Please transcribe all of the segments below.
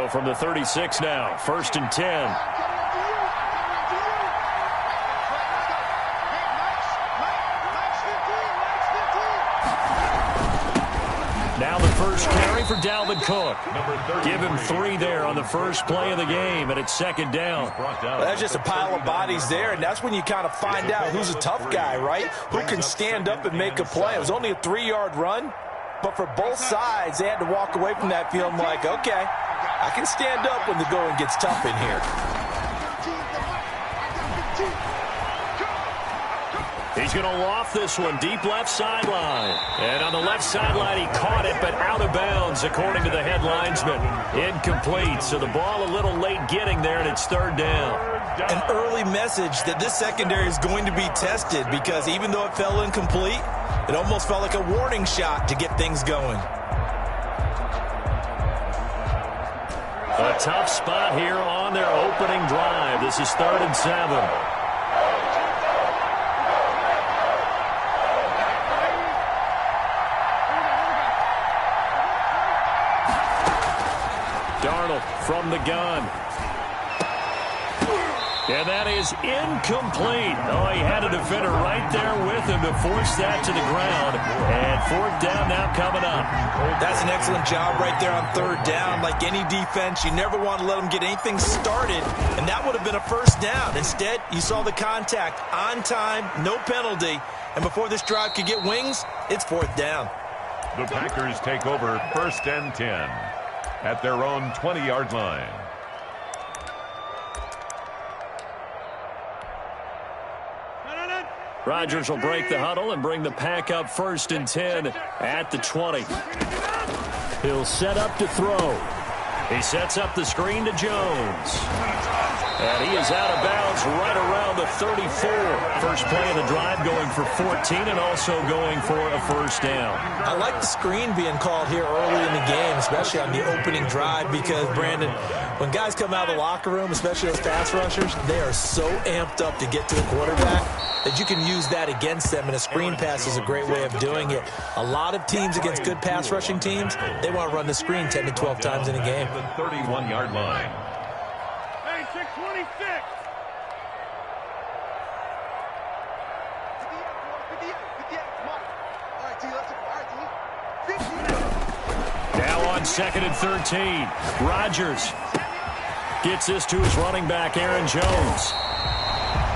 go from the 36 now. 1st and 10. Now the first carry for Dalvin Cook. Give him 3 there on the first play of the game, and it's 2nd down. Well, that's just a pile of bodies there, and that's when you kind of find out who's a tough guy, right? Who can stand up and make a play. It was only a 3-yard run, but for both sides, they had to walk away from that feeling like, okay, I can stand up when the going gets tough in here. He's going to loft this one deep left sideline. And on the left sideline, he caught it, but out of bounds, according to the head linesman. Incomplete, so the ball a little late getting there, and it's 3rd down. An early message that this secondary is going to be tested because even though it fell incomplete, it almost felt like a warning shot to get things going. A tough spot here on their opening drive. This is 3rd and 7. From the gun. And that is incomplete. Oh, he had a defender right there with him to force that to the ground. And 4th down now coming up. That's an excellent job right there on 3rd down. Like any defense, you never want to let them get anything started. And that would have been a 1st down. Instead, you saw the contact on time, no penalty. And before this drive could get wings, it's 4th down. The Packers take over 1st and 10 at their own 20-yard line. Rodgers will break the huddle and bring the pack up 1st and 10 at the 20. He'll set up to throw. He sets up the screen to Jones. And he is out of bounds right around the 34. First play of the drive going for 14 and also going for a 1st down. I like the screen being called here early in the game, especially on the opening drive because, Brandon, when guys come out of the locker room, especially those pass rushers, they are so amped up to get to the quarterback that you can use that against them, and a screen pass is a great way of doing it. A lot of teams against good pass rushing teams, they want to run the screen 10 to 12 times in a game. The 31-yard line. Hey, 626. Now on 2nd and 13. Rodgers gets this to his running back, Aaron Jones.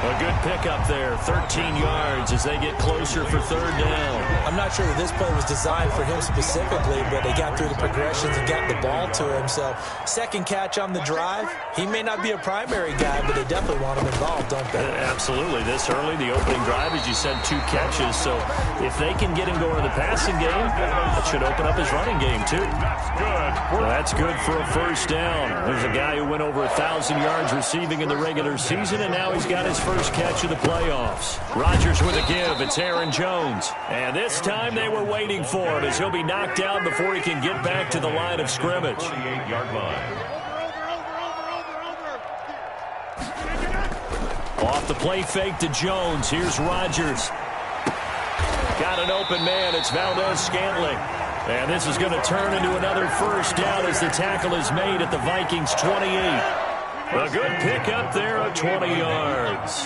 A good pickup there, 13 yards as they get closer for 3rd down. I'm not sure that this play was designed for him specifically, but they got through the progressions and got the ball to him. So, 2nd catch on the drive. He may not be a primary guy, but they definitely want him involved, don't they? Absolutely. This early, the opening drive, as you said, 2 catches. So, if they can get him going in the passing game, that should open up his running game, too. That's good for a 1st down. There's a guy who went over 1,000 yards receiving in the regular season, and now he's got his first catch of the playoffs. Rodgers with a give. It's Aaron Jones. And this time they were waiting for him as he'll be knocked down before he can get back to the line of scrimmage. 48-yard line. Off the play fake to Jones. Here's Rodgers. Got an open man. It's Valdez-Scantling. And this is going to turn into another 1st down as the tackle is made at the Vikings 28. A good pickup there of 20 yards.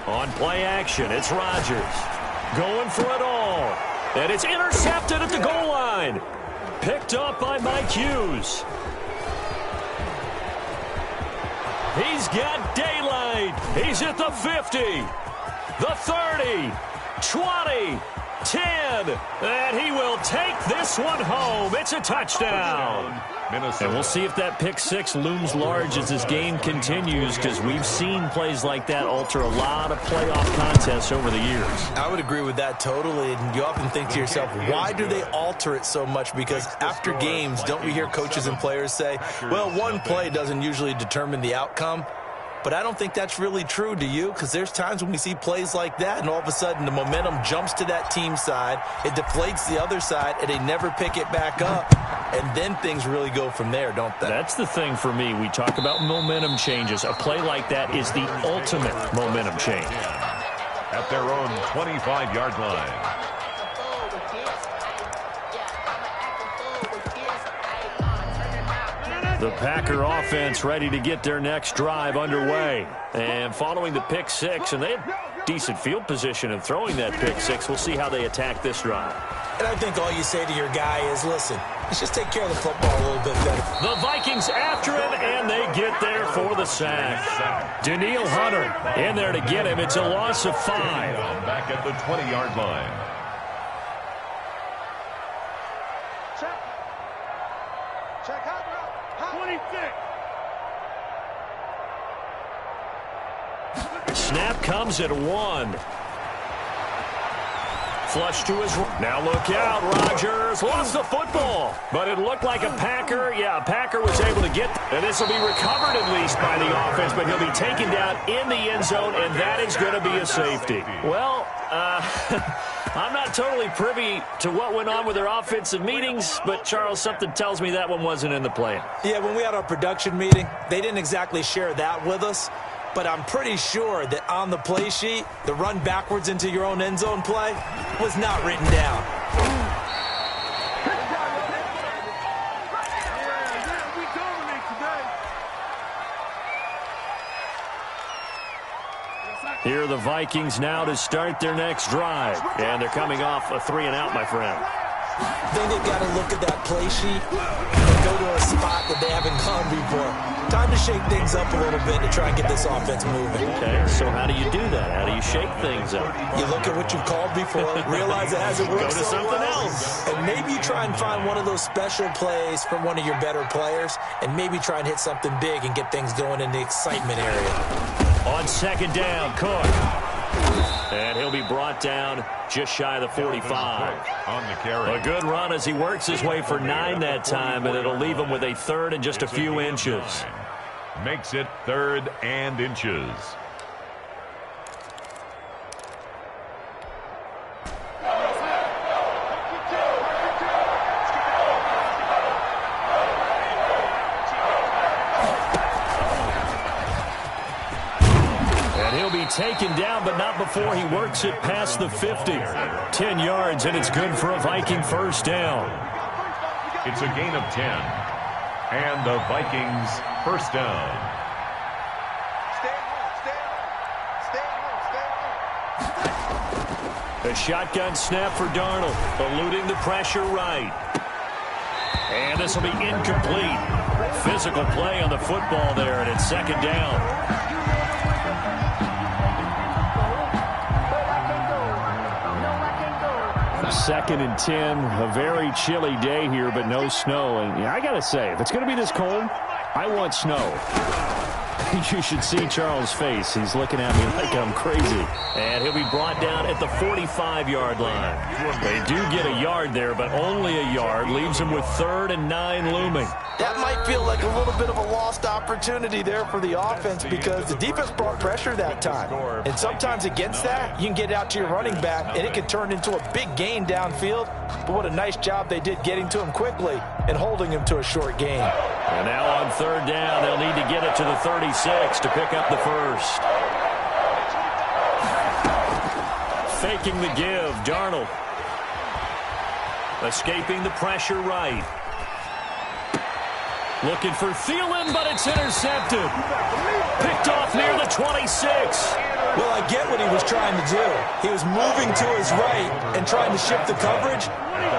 On play action, it's Rodgers. Going for it all. And it's intercepted at the goal line. Picked up by Mike Hughes. He's got daylight. He's at the 50, the 30, 20, 10, and he will take this one home. It's a touchdown. And we'll see if that pick 6 looms large as this game continues, because we've seen plays like that alter a lot of playoff contests over the years. I would agree with that totally, and you often think to yourself, why do they alter it so much? Because after games, don't we hear coaches and players say, well, one play doesn't usually determine the outcome? But I don't think that's really true, do you? Because there's times when we see plays like that, and all of a sudden the momentum jumps to that team side, it deflates the other side, and they never pick it back up. And then things really go from there, don't they? That's the thing for me. We talk about momentum changes. A play like that is the ultimate momentum change. At their own 25-yard line. The Packer offense ready to get their next drive underway. And following the pick six, and they had decent field position in throwing that pick six. We'll see how they attack this drive. And I think all you say to your guy is, listen, let's just take care of the football a little bit better. The Vikings after him, and they get there for the sack. Danielle Hunter in there to get him. It's a loss of 5. Back at the 20-yard line. Check. 26. Snap comes at 1. Flush to his right. Now look out. Rodgers lost the football. But it looked like a Packer. Yeah, a Packer was able to get. And this will be recovered at least by the offense. But he'll be taken down in the end zone. And that is going to be a safety. Well, I'm not totally privy to what went on with their offensive meetings. But, Charles, something tells me that one wasn't in the plan. Yeah, when we had our production meeting, they didn't exactly share that with us. But I'm pretty sure that on the play sheet, the run backwards into your own end zone play was not written down. We dominate today. Here are the Vikings now to start their next drive. And they're coming off a 3-and-out, my friend. I think they've got to look at that play sheet and go to a spot that they haven't gone before. Time to shake things up a little bit to try and get this offense moving. Okay, so how do you do that? How do you shake things up? You look at what you've called before, realize it hasn't worked Go to so something well, else. and maybe you try and find one of those special plays from one of your better players, and maybe try and hit something big and get things going in the excitement area. On second down, Cook. And he'll be brought down just shy of the 45. On the carry. A good run as he works his way for 9 that time, and it'll leave him with a 3rd and just a few inches. Makes it 3rd and inches. Taken down, but not before he works it past the 50. 10 yards, and it's good for a Viking first down. It's a gain of 10. And the Vikings first down. A shotgun snap for Darnold, eluding the pressure right. And this will be incomplete. Physical play on the football there, and it's second down. 2nd and 10, a very chilly day here, but no snow. And I got to say, if it's going to be this cold, I want snow. You should see Charles' face. He's looking at me like I'm crazy. And he'll be brought down at the 45-yard line. They do get a yard there, but only a yard. Leaves him with 3rd and 9 looming. That might feel like a little bit of a lost opportunity there for the offense because the defense brought pressure that time. And sometimes against that, you can get out to your running back, and it can turn into a big gain downfield. But what a nice job they did getting to him quickly and holding him to a short gain. And now on 3rd down, they'll need to get it to the 36 to pick up the first. Faking the give, Darnold. Escaping the pressure right. Looking for Thielen, but it's intercepted. Picked off near the 26. Well, I get what he was trying to do. He was moving to his right and trying to shift the coverage,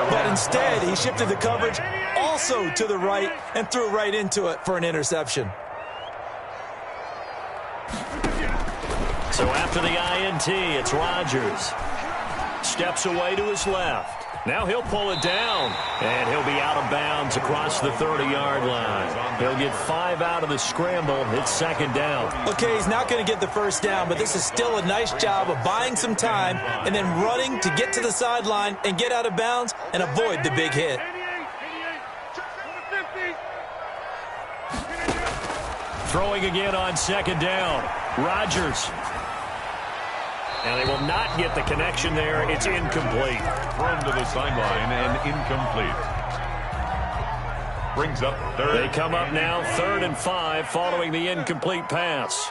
but instead he shifted the coverage also to the right and threw right into it for an interception. So after the INT, it's Rodgers. Steps away to his left. Now he'll pull it down, and he'll be out of bounds across the 30-yard line. He'll get 5 out of the scramble. It's second down. Okay, he's not going to get the first down, but this is still a nice job of buying some time and then running to get to the sideline and get out of bounds and avoid the big hit. Throwing again on second down. Rodgers. And they will not get the connection there. It's incomplete. Thrown to the sideline and incomplete. Brings up 3rd. They come up now 3rd and 5 following the incomplete pass.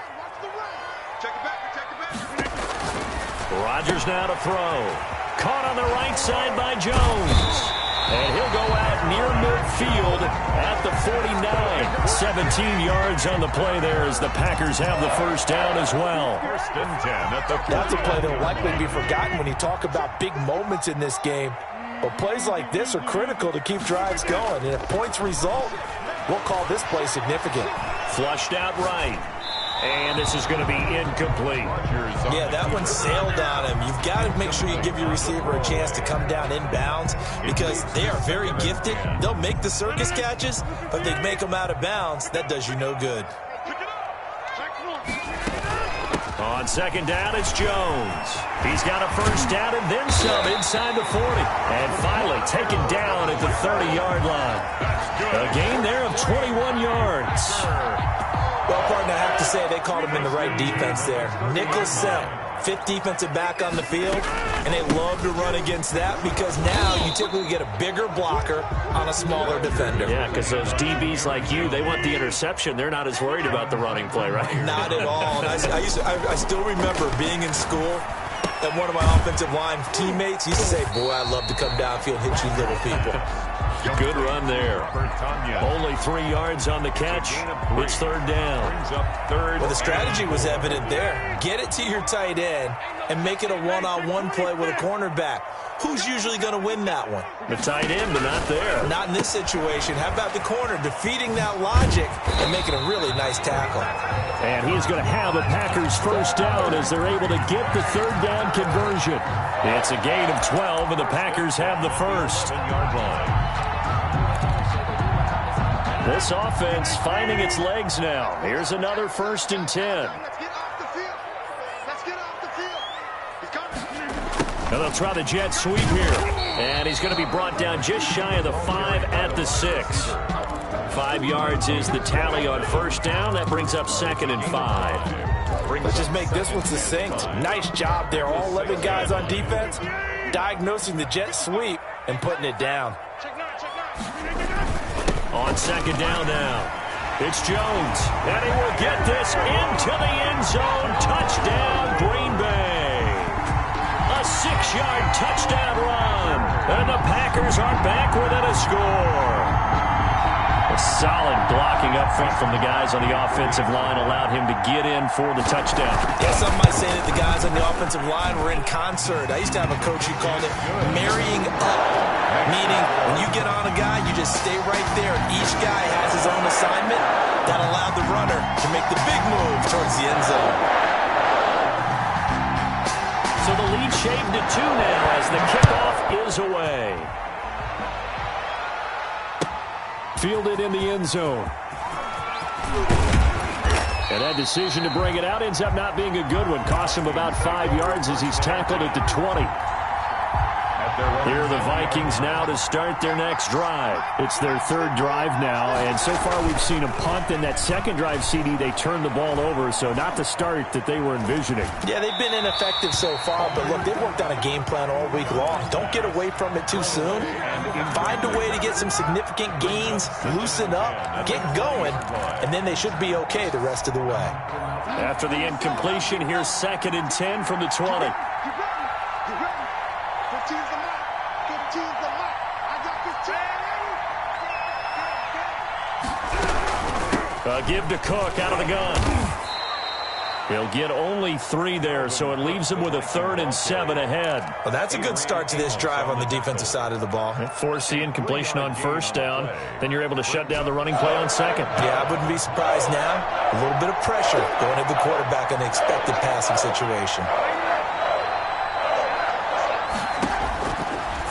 Rodgers now to throw. Caught on the right side by Jones. And he'll go out near field at the 49. 17 yards on the play there as the Packers have the first down as well. First and 10 at the 49. That's a play that will likely be forgotten when you talk about big moments in this game. But plays like this are critical to keep drives going. And if points result, we'll call this play significant. Flushed out right. And this is going to be incomplete. Yeah, that one sailed on him. You've got to make sure you give your receiver a chance to come down inbounds because they are very gifted. They'll make the circus catches, but they make them out of bounds. That does you no good. On second down, it's Jones. He's got a first down and then some inside the 40. And finally taken down at the 30-yard line. A gain there of 21 yards. Well, partner, I have to say they called him in the right defense there. Nickel set, fifth defensive back on the field, and they love to run against that because now you typically get a bigger blocker on a smaller defender. Yeah, because those DBs like you, they want the interception. They're not as worried about the running play, right? Not at all. And I still remember being in school, and one of my offensive line teammates used to say, boy, I'd love to come downfield and hit you little people. Good run there. Only 3 yards on the catch. It's third down. Well, the strategy was evident there. Get it to your tight end and make it a one-on-one play with a cornerback. Who's usually going to win that one? The tight end, but not there. Not in this situation. How about the corner defeating that logic and making a really nice tackle? And he's going to have a Packers first down as they're able to get the third down conversion. It's a gain of 12, and the Packers have the first. This offense finding its legs now. Here's another first and 10. Let's get off the field. Let's get off the field. He's coming. And they'll try the jet sweep here. And he's going to be brought down just shy of the 5 at the 6. 5 yards is the tally on first down. That brings up second and 5. Let's just make this one succinct. Nice job there. All 11 guys on defense diagnosing the jet sweep and putting it down. On second down now, it's Jones, and he will get this into the end zone. Touchdown, Green Bay. A 6-yard touchdown run, and the Packers are back within a score. A solid blocking up front from the guys on the offensive line allowed him to get in for the touchdown. Yeah, some might say that the guys on the offensive line were in concert. I used to have a coach who called it marrying up, meaning when you get on a guy, you just stay right there. Each guy has his own assignment that allowed the runner to make the big move towards the end zone. So the lead shaved to 2 now as the kickoff is away. Fielded in the end zone. And that decision to bring it out ends up not being a good one. Cost him about 5 yards as he's tackled at the 20. Here are the Vikings now to start their next drive. It's their third drive now, and so far we've seen a punt. In that second drive, CD, they turned the ball over, so not the start that they were envisioning. Yeah, they've been ineffective so far, but look, they've worked on a game plan all week long. Don't get away from it too soon. Find a way to get some significant gains, loosen up, get going, and then they should be okay the rest of the way. After the incompletion, here's second and 10 from the 20. Give to Cook out of the gun. He'll get only 3 there, so it leaves him with a 3rd and 7 ahead. Well, that's a good start to this drive on the defensive side of the ball. Force the incompletion on first down. Then you're able to shut down the running play on second. Yeah, I wouldn't be surprised now. A little bit of pressure going at the quarterback in the expected passing situation.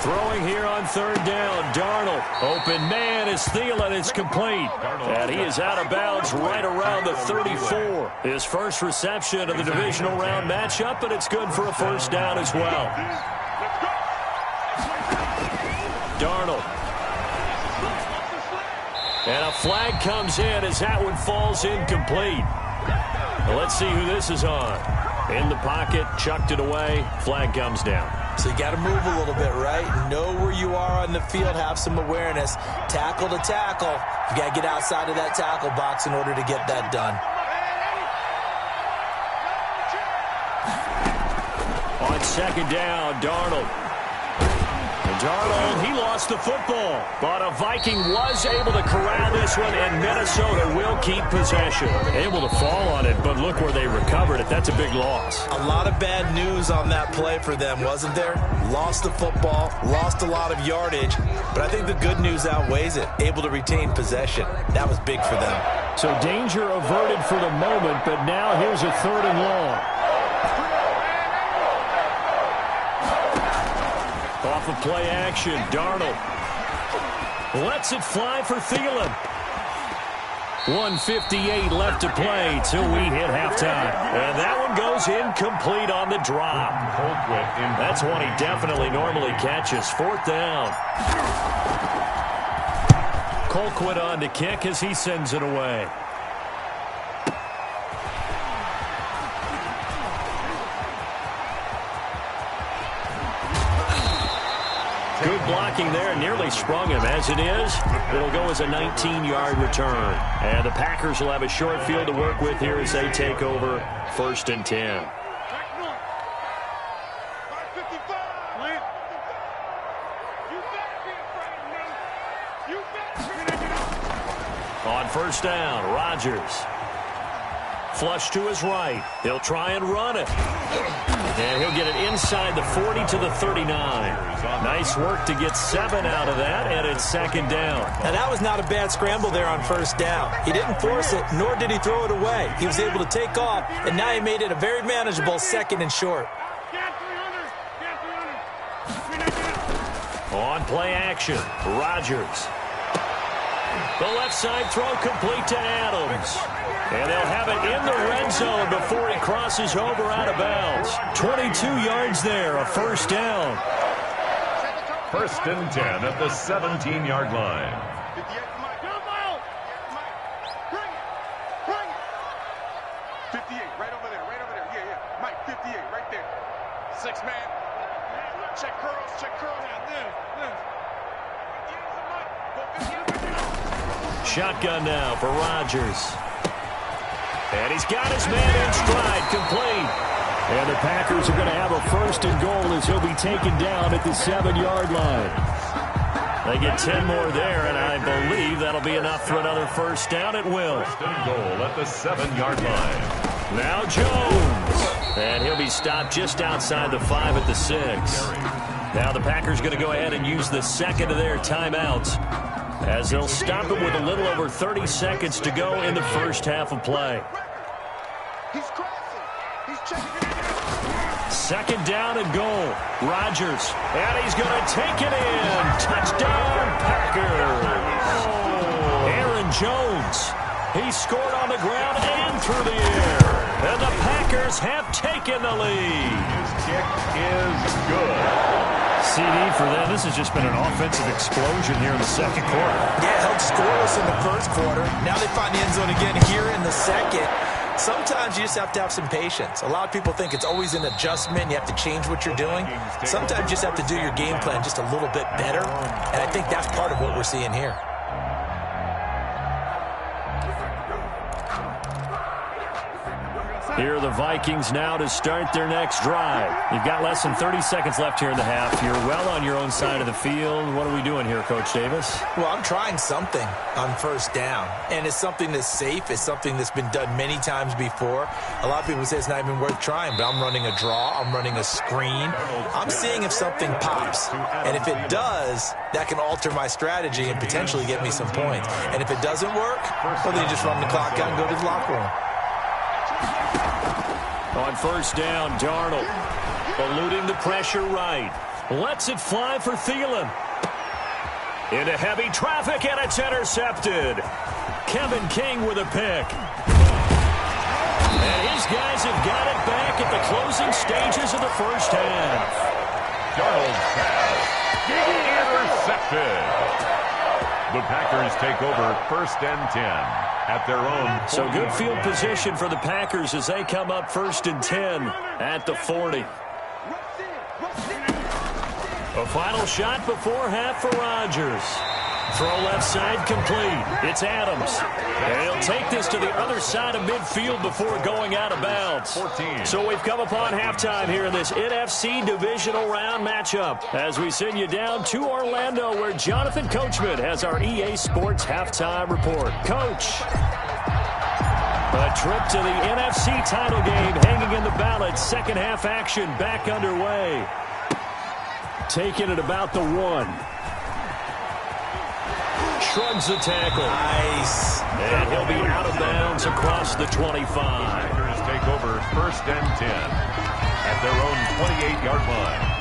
Throwing here on third down, Darnold. Open man is Thielen. It's complete. And he is out of bounds right around the 34. His first reception of the divisional round matchup, and it's good for a first down as well. Darnold. And a flag comes in as that one falls incomplete. Well, let's see who this is on. In the pocket, chucked it away. Flag comes down. So you got to move a little bit, right? Know where you are on the field. Have some awareness. Tackle to tackle. You got to get outside of that tackle box in order to get that done. On second down, Darnold. Darnold, he lost the football. But a Viking was able to corral this one, and Minnesota will keep possession. Able to fall on it, but look where they recovered it. That's a big loss. A lot of bad news on that play for them, wasn't there? Lost the football, lost a lot of yardage, but I think the good news outweighs it. Able to retain possession. That was big for them. So danger averted for the moment, but now here's a 3rd and long. Off of play action, Darnold lets it fly for Thielen. 1:58 left to play till we hit halftime. And that one goes incomplete on the drop. That's one he definitely normally catches. 4th down. Colquitt on to kick as he sends it away. Good blocking there, nearly sprung him. As it is, it'll go as a 19-yard return. And the Packers will have a short field to work with here as they take over 1st and 10. On 1st down, Rodgers. Flush to his right. He'll try and run it. And he'll get it inside the 40 to the 39. Nice work to get 7 out of that, and it's 2nd down. Now, that was not a bad scramble there on 1st down. He didn't force it, nor did he throw it away. He was able to take off, and now he made it a very manageable 2nd and short. On play action, Rodgers. The left side throw complete to Adams. And they'll have it in the red zone before he crosses over out of bounds. 22 yards there, a 1st down. 1st and 10 at the 17-yard line. 58, right over there. Yeah. Mike, 58, right there. 6 man. Check curls. Shotgun now for Rodgers. And he's got his man in stride, complete. And the Packers are going to have a 1st and goal as he'll be taken down at the 7-yard line. They get 10 more there, and I believe that'll be enough for another 1st down. It will. 1st and goal at the 7-yard line. Now Jones. And he'll be stopped just outside the 5 at the 6. Now the Packers going to go ahead and use the 2nd of their timeouts, as they'll stop it with a little over 30 seconds to go in the 1st half of play. He's crossing. He's checking. 2nd down and goal. Rodgers. And he's going to take it in. Touchdown, Packers. Aaron Jones. He scored on the ground and through the air. And the Packers have taken the lead. His kick is good. CD for them. This has just been an offensive explosion here in the 2nd quarter. Yeah, held scoreless in the 1st quarter. Now they find the end zone again here in the 2nd. Sometimes you just have to have some patience. A lot of people think it's always an adjustment. You have to change what you're doing. Sometimes you just have to do your game plan just a little bit better. And I think that's part of what we're seeing here. Here are the Vikings now to start their next drive. You've got less than 30 seconds left here in the half. You're well on your own side of the field. What are we doing here, Coach Davis? Well, I'm trying something on 1st down. And it's something that's safe. It's something that's been done many times before. A lot of people say it's not even worth trying, but I'm running a draw. I'm running a screen. I'm seeing if something pops. And if it does, that can alter my strategy and potentially get me some points. And if it doesn't work, well, then you just run the clock out and go to the locker room. On 1st down, Darnold eluding the pressure right. Lets it fly for Thielen. Into heavy traffic, and it's intercepted. Kevin King with a pick. And his guys have got it back at the closing stages of the 1st half. Darnold's pass. Intercepted. The Packers take over 1st and 10 at their own. So good field position for the Packers as they come up 1st and 10 at the 40. A final shot before half for Rodgers. Throw left side complete. It's Adams. And he'll take this to the other side of midfield before going out of bounds. 14. So we've come upon halftime here in this NFC divisional round matchup as we send you down to Orlando where Jonathan Coachman has our EA Sports halftime report. Coach. A trip to the NFC title game hanging in the balance. Second half action back underway. Taking it about the 1. Shrugs the tackle. Nice. And he'll be out of bounds across the 25. Packers take over 1st and 10 at their own 28-yard line.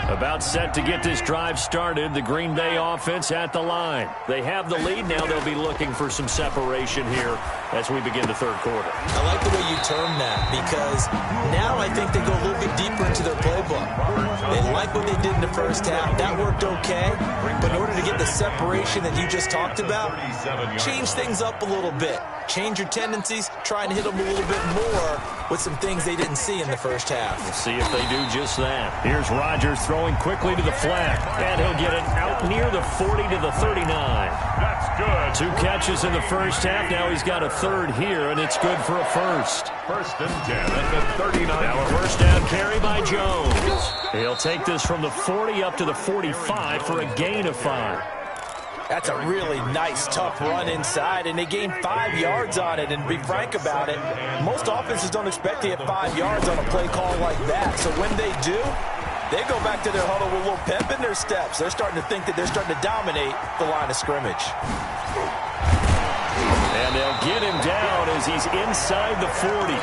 About set to get this drive started. The Green Bay offense at the line. They have the lead. Now they'll be looking for some separation here as we begin the third quarter. I like the way you term that because now I think they go a little bit deeper into their playbook. They like what they did in the first half. That worked okay. But in order to get the separation that you just talked about, change things up a little bit. Change your tendencies. Try and hit them a little bit more with some things they didn't see in the first half. We'll see if they do just that. Here's Rodgers throwing quickly to the flat. And he'll get it out near the 40 to the 39. That's good. 2 catches in the first half. Now he's got a third here, and it's good for a first. 1st and 10 at the 39. Now a first down carry by Jones. He'll take this from the 40 up to the 45 for a gain of 5. That's a really nice, tough run inside, and they gained 5 yards on it. And to be frank about it, most offenses don't expect to get 5 yards on a play call like that. So when they do, they go back to their huddle with a little pep in their steps. They're starting to think that they're starting to dominate the line of scrimmage. And they'll get him down as he's inside the 40.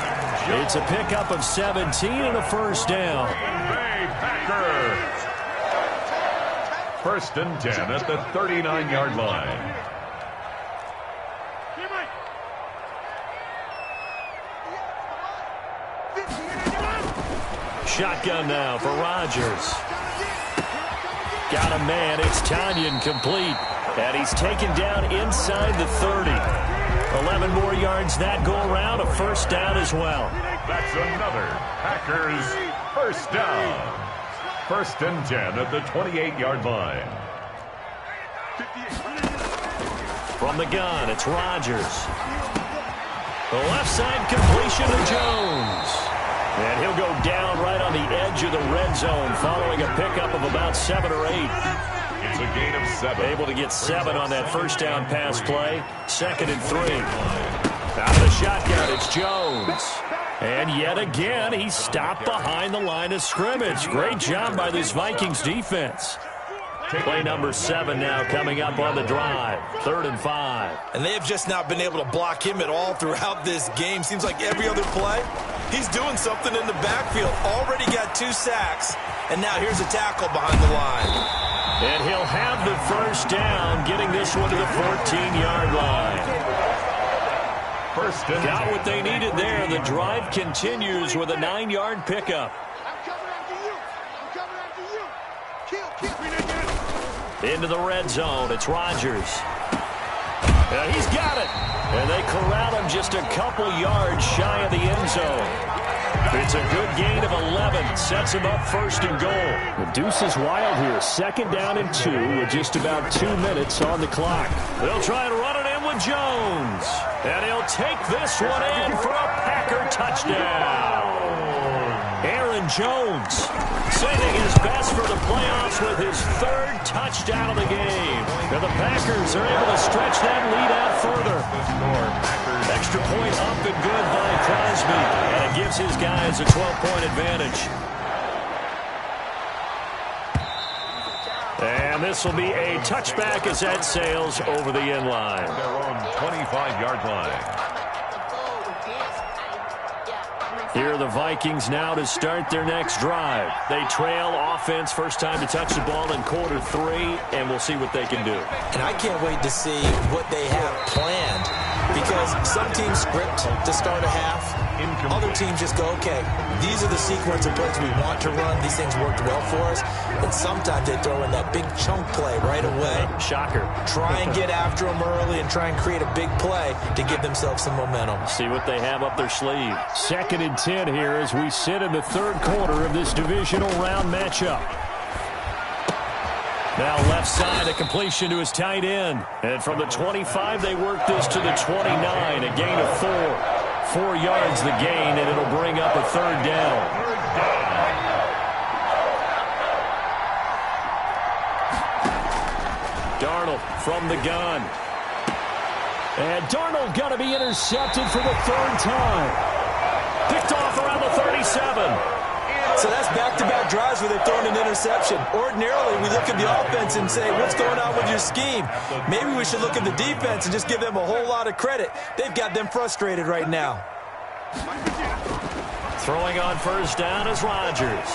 It's a pickup of 17 and a first down. Bay Packers. 1st and 10 at the 39-yard line. Shotgun now for Rodgers. Got a man. It's Tanyan complete. And he's taken down inside the 30. 11 more yards that go around. A first down as well. That's another Packers first down. 1st and 10 at the 28-yard line. From the gun, it's Rodgers. The left side completion to Jones. And he'll go down right on the edge of the red zone following a pickup of about 7 or 8. It's a gain of 7. Able to get 7 on that first down pass play. 2nd and 3. Out of the shotgun, it's Jones. And yet again, he stopped behind the line of scrimmage. Great job by this Vikings defense. Play number 7 now coming up on the drive. 3rd and 5. And they have just not been able to block him at all throughout this game. Seems like every other play, he's doing something in the backfield. Already got 2 sacks. And now here's a tackle behind the line. And he'll have the first down, getting this one to the 14-yard line. Got what they needed there. The drive continues with a 9-yard pickup. Into the red zone. It's Rodgers. And he's got it. And they corral him just a couple yards shy of the end zone. It's a good gain of 11. Sets him up 1st and goal. The deuce is wild here. 2nd down and 2 with just about 2 minutes on the clock. They'll try and run it in with Jones. And he'll take this one in for a Packer touchdown. Aaron Jones saving his best for the playoffs with his 3rd touchdown of the game. And the Packers are able to stretch that lead out further. Extra point up and good by Crosby. And it gives his guys a 12-point advantage. And this will be a touchback as that sails over the end line. Their own 25-yard line. Here are the Vikings now to start their next drive. They trail offense, first time to touch the ball in quarter 3, and we'll see what they can do. And I can't wait to see what they have planned because some teams script to start a half. Other teams just go, okay, these are the sequence of plays we want to run. These things worked well for us. And sometimes they throw in that big chunk play right away. Shocker. Try and get after them early and try and create a big play to give themselves some momentum. See what they have up their sleeve. 2nd and 10 here as we sit in the 3rd quarter of this divisional round matchup. Now left side, a completion to his tight end. And from the 25, they work this to the 29, a gain of 4. 4 yards the gain, and it'll bring up a 3rd down. Darnold from the gun. And Darnold going to be intercepted for the 3rd time. Picked off around the 37. So that's back-to-back drives where they've thrown an interception. Ordinarily, we look at the offense and say, what's going on with your scheme? Maybe we should look at the defense and just give them a whole lot of credit. They've got them frustrated right now. Throwing on 1st down is Rodgers.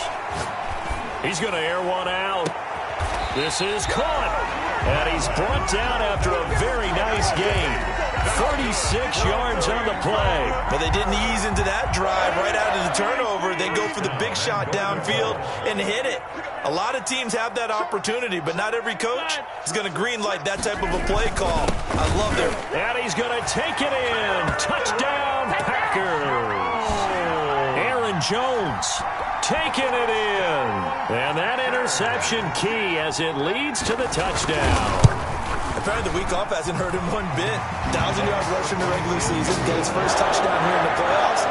He's going to air one out. This is caught. And he's brought down after a very nice gain. 36 yards on the play. But they didn't ease into that drive right out of the turnover. They go for the big shot downfield and hit it. A lot of teams have that opportunity, but not every coach is going to greenlight that type of a play call. I love their... And he's going to take it in. Touchdown, Packers. Aaron Jones taking it in. And that interception key as it leads to the touchdown. Apparently the week off hasn't hurt him one bit. 1,000-yard rush in the regular season. Get his first touchdown here in the playoffs.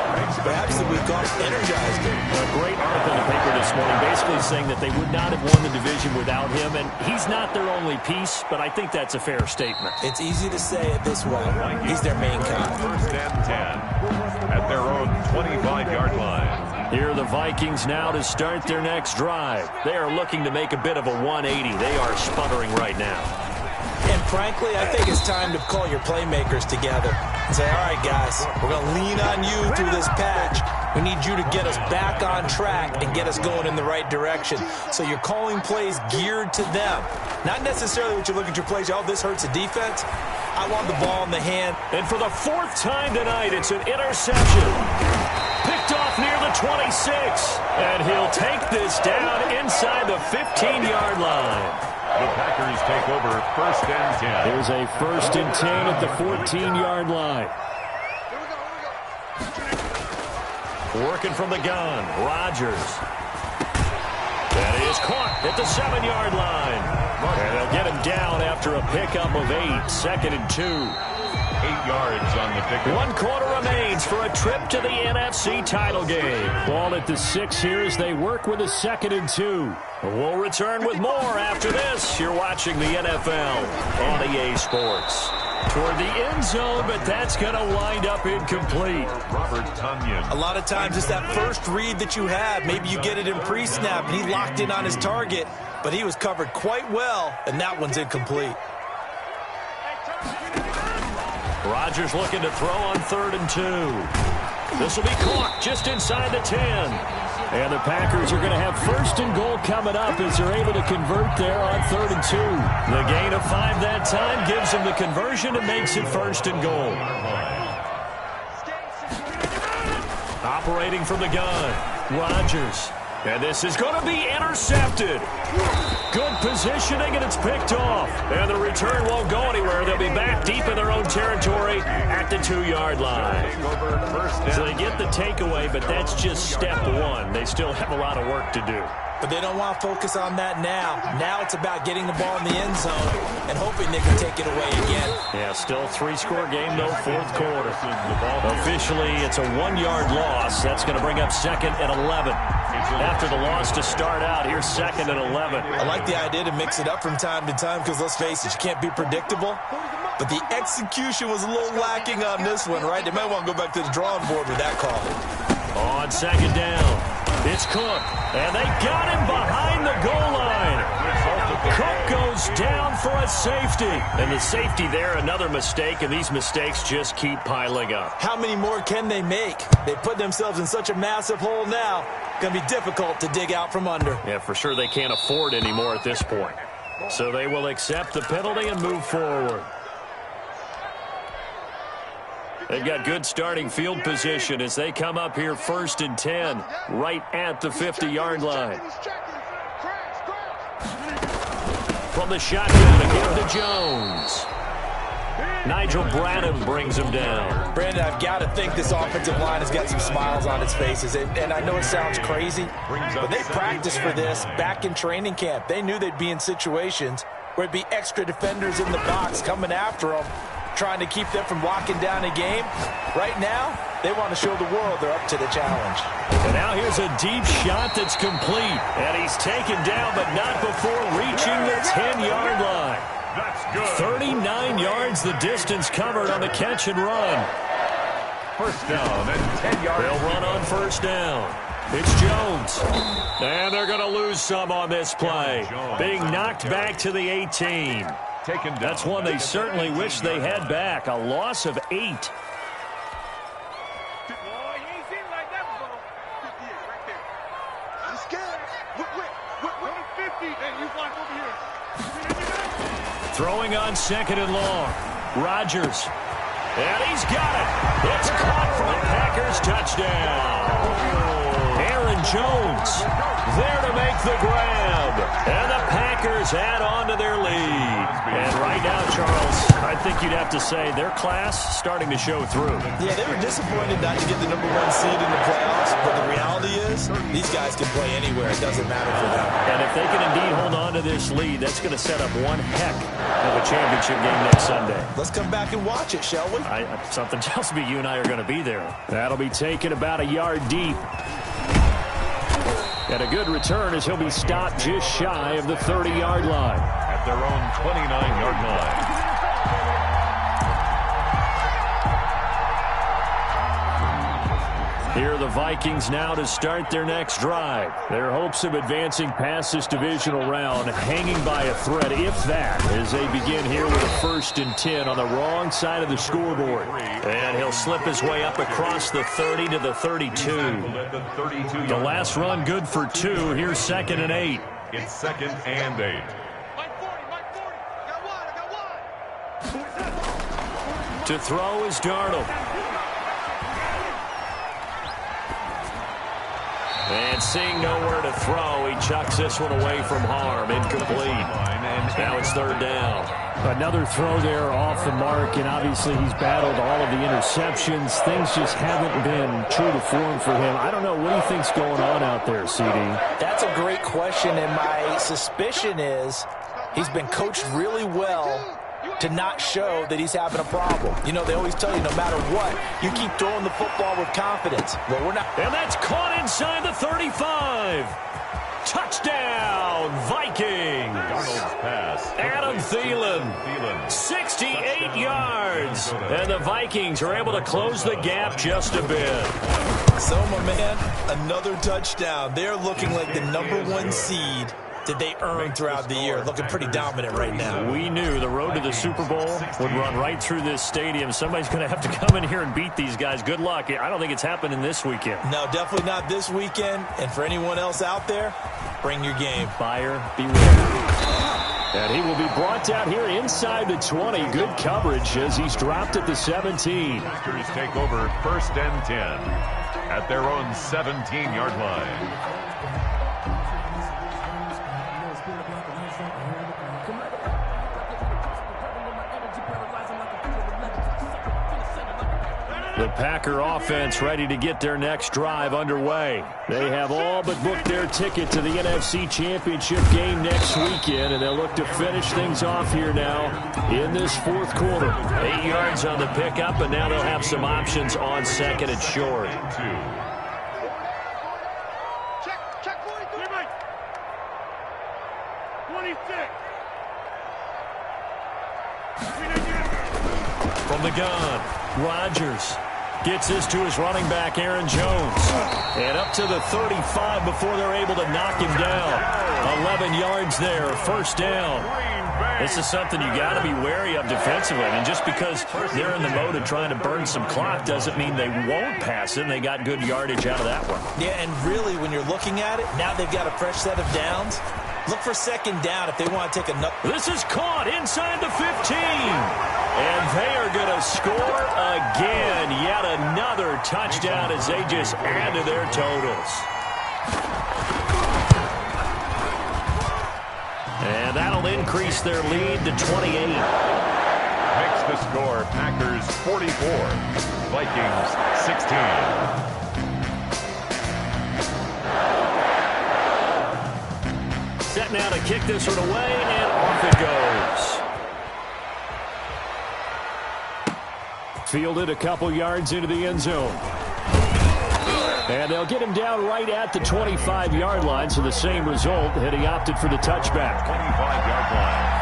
Perhaps the week off energized him. A great article in the paper this morning basically saying that they would not have won the division without him. And he's not their only piece, but I think that's a fair statement. It's easy to say it this way. He's their main guy. 1st and 10 at their own 25-yard line. Here are the Vikings now to start their next drive. They are looking to make a bit of a 180. They are sputtering right now. And frankly, I think it's time to call your playmakers together and say, all right, guys, we're going to lean on you through this patch. We need you to get us back on track and get us going in the right direction. So you're calling plays geared to them. Not necessarily what you look at your plays, oh, this hurts the defense. I want the ball in the hand. And for the 4th time tonight, it's an interception. Picked off near the 26. And he'll take this down inside the 15-yard line. The Packers take over 1st and 10. Here's a 1st and 10 at the 14-yard line. Working from the gun, Rodgers. That is caught at the 7-yard line. And they'll get him down after a pickup of 8. 2nd and 2. 8 yards on the pickup. 1 quarter remains for a trip to the NFC title game. Ball at the 6 here as they work with a 2nd and 2. We'll return with more after this. You're watching the NFL on EA Sports. Toward the end zone, but that's going to wind up incomplete. Robert Tonyan. A lot of times it's that first read that you have. Maybe you get it in pre-snap, and he locked in on his target, but he was covered quite well, and that one's incomplete. Rodgers looking to throw on 3rd and 2. This will be caught just inside the 10. And the Packers are going to have 1st and goal coming up as they're able to convert there on 3rd and 2. The gain of 5 that time gives them the conversion and makes it 1st and goal. Operating from the gun, Rodgers. And this is going to be intercepted. Good positioning, and it's picked off. And the return won't go anywhere. They'll be back deep in their own territory at the 2-yard line. So they get the takeaway, but that's just step 1. They still have a lot of work to do. But they don't want to focus on that now. Now it's about getting the ball in the end zone and hoping they can take it away again. Yeah, still 3-score game, though, 4th quarter. Officially, it's a 1-yard loss. That's going to bring up 2nd and 11. After the loss to start out, here's 2nd and 11. I like the idea to mix it up from time to time because, let's face it, you can't be predictable. But the execution was a little lacking on this one, right? They might want to go back to the drawing board with that call. On 2nd down, it's Cook, and they got him behind the goal line. Cook goes down for a safety. And the safety there, another mistake, and these mistakes just keep piling up. How many more can they make? They put themselves in such a massive hole now. Going to be difficult to dig out from under. Yeah, for sure they can't afford anymore at this point. So they will accept the penalty and move forward. They've got good starting field position as they come up here 1st and 10, right at the 50-yard line. From the shotgun, again to Jones. Nigel Bradham brings him down. Brandon, I've got to think this offensive line has got some smiles on its faces. And I know it sounds crazy, but they practiced for this back in training camp. They knew they'd be in situations where it'd be extra defenders in the box coming after them, trying to keep them from locking down a game. Right now, they want to show the world they're up to the challenge. And now here's a deep shot that's complete. And he's taken down, but not before reaching the 10-yard line. That's good. 39 yards the distance covered on the catch and run. First down and 10 yards. They'll run on first down. It's Jones. And they're going to lose some on this play. Being knocked back to the 18. That's one they certainly wish they had back. A loss of 8. Throwing on second and long. Rodgers. And he's got it. It's caught for a Packers touchdown. Aaron Jones there to make the grab. And the Packers add on to their lead. And right now, Charles, I think you'd have to say their class starting to show through. Yeah, they were disappointed not to get the #1 seed in the playoffs, but the reality is these guys can play anywhere. It doesn't matter for them. And if they can indeed hold on to this lead, that's going to set up one heck of a championship game next Sunday. Let's come back and watch it, shall we? Something tells me you and I are going to be there. That'll be taken about a yard deep. And a good return as he'll be stopped just shy of the 30-yard line. At their own 29-yard line. Here are the Vikings now to start their next drive. Their hopes of advancing past this divisional round hanging by a thread, if that, as they begin here with a 1st and 10 on the wrong side of the scoreboard. And he'll slip his way up across the 30 to the 32. The last run good for 2. Here's 2nd and 8. It's 2nd and 8. To throw is Darnold. And seeing nowhere to throw, he chucks this one away from harm. Incomplete. Now it's 3rd down. Another throw there off the mark, and obviously he's battled all of the interceptions. Things just haven't been true to form for him. I don't know. What do you think's going on out there, CD? That's a great question, and my suspicion is he's been coached really well to not show that he's having a problem. You know, they always tell you no matter what, you keep throwing the football with confidence. Well, we're not. And that's caught inside the 35. Touchdown, Vikings. Darnold's pass. Adam Thielen, 68 yards. And the Vikings are able to close the gap just a bit. So, my man, another touchdown. They're looking like the #1 seed that they earned throughout the year. Looking pretty dominant right now. We knew the road to the Super Bowl would run right through this stadium. Somebody's going to have to come in here and beat these guys. Good luck. I don't think it's happening this weekend. No, definitely not this weekend. And for anyone else out there, bring your game. Buyer beware. And he will be brought down here inside the 20. Good coverage as he's dropped at the 17. Packers take over 1st and 10 at their own 17-yard line. The Packer offense ready to get their next drive underway. They have all but booked their ticket to the NFC Championship game next weekend, and they'll look to finish things off here now in this 4th quarter. 8 yards on the pickup, and now they'll have some options on 2nd and short. Check 26. From the gun, Rodgers gets this to his running back, Aaron Jones. And up to the 35 before they're able to knock him down. 11 yards there, 1st down. This is something you got to be wary of defensively. And just because they're in the mode of trying to burn some clock doesn't mean they won't pass it. And they got good yardage out of that one. Yeah, and really, when you're looking at it, now they've got a fresh set of downs. Look for 2nd down if they want to take another. This is caught inside the 15. And they are going to score again. Yet another touchdown as they just add to their totals. And that'll increase their lead to 28. makes the score Packers 44, Vikings 16. Set now to kick this one away, and off it goes. Fielded a couple yards into the end zone. And they'll get him down right at the 25-yard line, so the same result had he opted for the touchback. 25-yard line.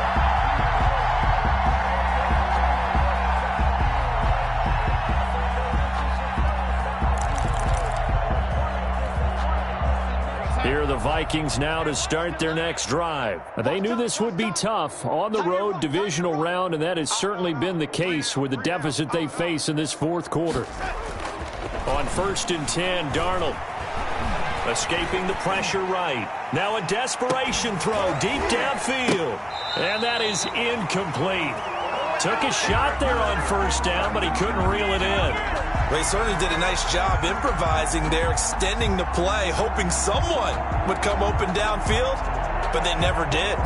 Here are the Vikings now to start their next drive. They knew this would be tough on the road divisional round, and that has certainly been the case with the deficit they face in this fourth quarter. On 1st and 10, Darnold escaping the pressure right. Now a desperation throw deep downfield, and that is incomplete. Took a shot there on 1st down, but he couldn't reel it in. They certainly did a nice job improvising there, extending the play, hoping someone would come open downfield, but they never did.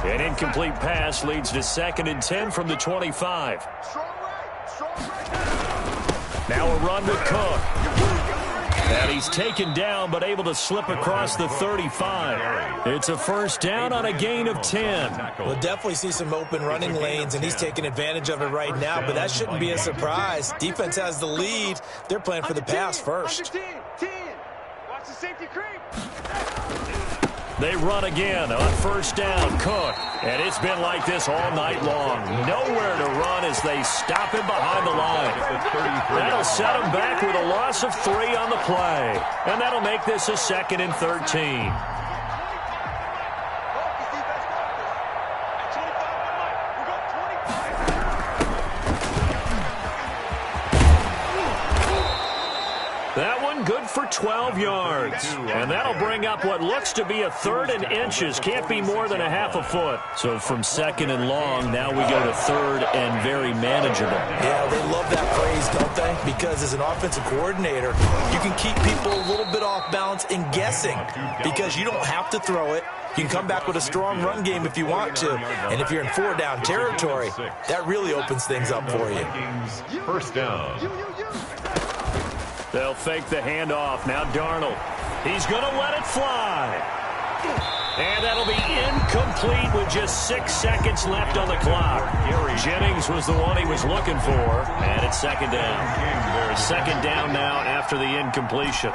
An incomplete pass leads to 2nd and 10 from the 25. Now a run with Cook. And he's taken down, but able to slip across the 35. It's a 1st down on a gain of 10. We'll definitely see some open running lanes, and he's taking advantage of it right now, but that shouldn't be a surprise. Defense has the lead. They're playing for the pass first. Watch the safety creep. They run again on 1st down. Cook. And it's been like this all night long. Nowhere to run as they stop him behind the line. That'll set him back with a loss of 3 on the play. And that'll make this a 2nd and 13. That one good for 12 yards. And that'll bring up what looks to be a 3rd and inches. Can't be more than a half a foot. So from 2nd and long, now we go to 3rd and very manageable. Yeah, they love that phrase, don't they? Because as an offensive coordinator, you can keep people a little bit off balance and guessing because you don't have to throw it. You can come back with a strong run game if you want to. And if you're in 4-down territory, that really opens things up for you. 1st down. They'll fake the handoff. Now Darnold. He's going to let it fly. And that'll be incomplete with just 6 seconds left on the clock. Jennings was the one he was looking for. And it's 2nd down. 2nd down now after the incompletion.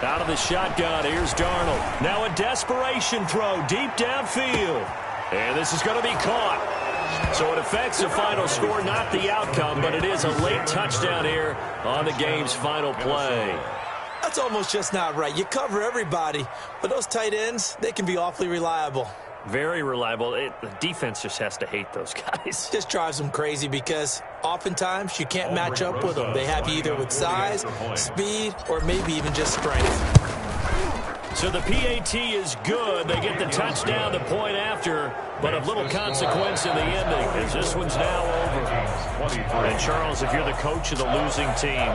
Out of the shotgun, here's Darnold. Now a desperation throw deep downfield. And this is going to be caught. So it affects the final score, not the outcome, but it is a late touchdown here on the game's final play. That's almost just not right. You cover everybody, but those tight ends, they can be awfully reliable. Very reliable. The defense just has to hate those guys. Just drives them crazy because oftentimes you can't match up with them. They have you either with size, speed, or maybe even just strength. So the PAT is good. They get the touchdown the point after, but of little consequence in the ending as this one's now over. And Charles, if you're the coach of the losing team,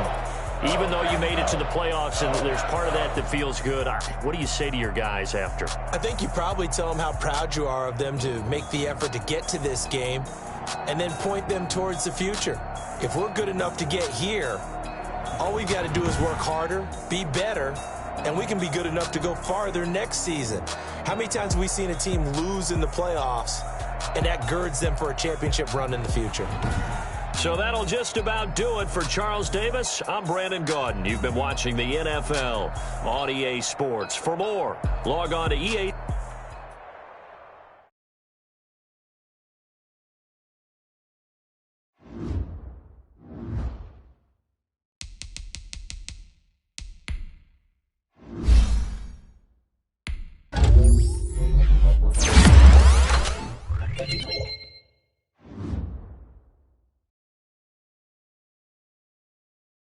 even though you made it to the playoffs and there's part of that that feels good, what do you say to your guys after? I think you probably tell them how proud you are of them to make the effort to get to this game and then point them towards the future. If we're good enough to get here, all we've got to do is work harder, be better, and we can be good enough to go farther next season. How many times have we seen a team lose in the playoffs, and that girds them for a championship run in the future? So that'll just about do it for Charles Davis. I'm Brandon Gaudin. You've been watching the NFL on EA Sports. For more, log on to EA.